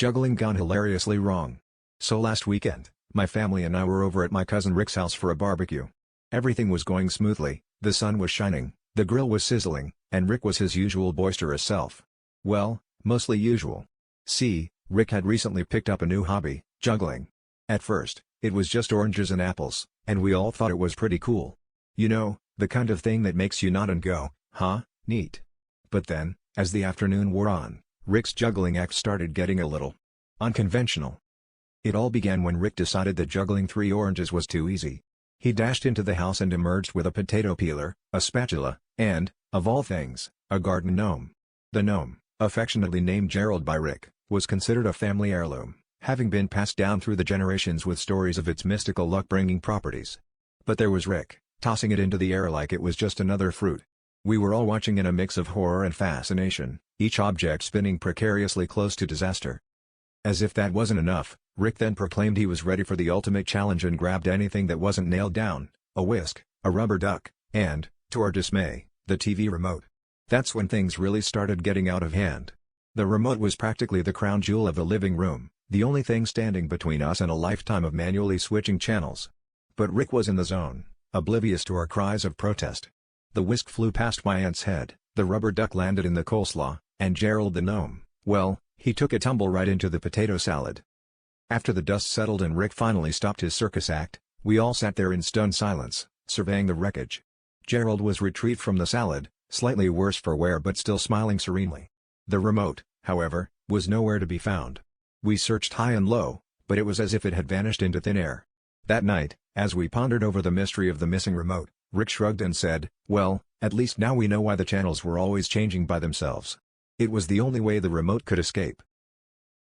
juggling gone hilariously wrong. So last weekend, my family and I were over at my cousin Rick's house for a barbecue. Everything was going smoothly, the sun was shining, the grill was sizzling, and Rick was his usual boisterous self. Well, mostly usual. See, Rick had recently picked up a new hobby, juggling. At first, it was just oranges and apples, and we all thought it was pretty cool. You know, the kind of thing that makes you nod and go, huh, neat. But then, as the afternoon wore on, Rick's juggling act started getting a little unconventional. It all began when Rick decided that juggling 3 oranges was too easy. He dashed into the house and emerged with a potato peeler, a spatula, and, of all things, a garden gnome. The gnome, affectionately named Gerald by Rick, was considered a family heirloom, having been passed down through the generations with stories of its mystical luck-bringing properties. But there was Rick, tossing it into the air like it was just another fruit. We were all watching in a mix of horror and fascination, each object spinning precariously close to disaster. As if that wasn't enough, Rick then proclaimed he was ready for the ultimate challenge and grabbed anything that wasn't nailed down, a whisk, a rubber duck, and, to our dismay, the TV remote. That's when things really started getting out of hand. The remote was practically the crown jewel of the living room, the only thing standing between us and a lifetime of manually switching channels. But Rick was in the zone, oblivious to our cries of protest. The whisk flew past my aunt's head, the rubber duck landed in the coleslaw, and Gerald the gnome, well, he took a tumble right into the potato salad. After the dust settled and Rick finally stopped his circus act, we all sat there in stunned silence, surveying the wreckage. Gerald was retrieved from the salad, slightly worse for wear but still smiling serenely. The remote, however, was nowhere to be found. We searched high and low, but it was as if it had vanished into thin air. That night, as we pondered over the mystery of the missing remote, Rick shrugged and said, "Well, at least now we know why the channels were always changing by themselves. It was the only way the remote could escape."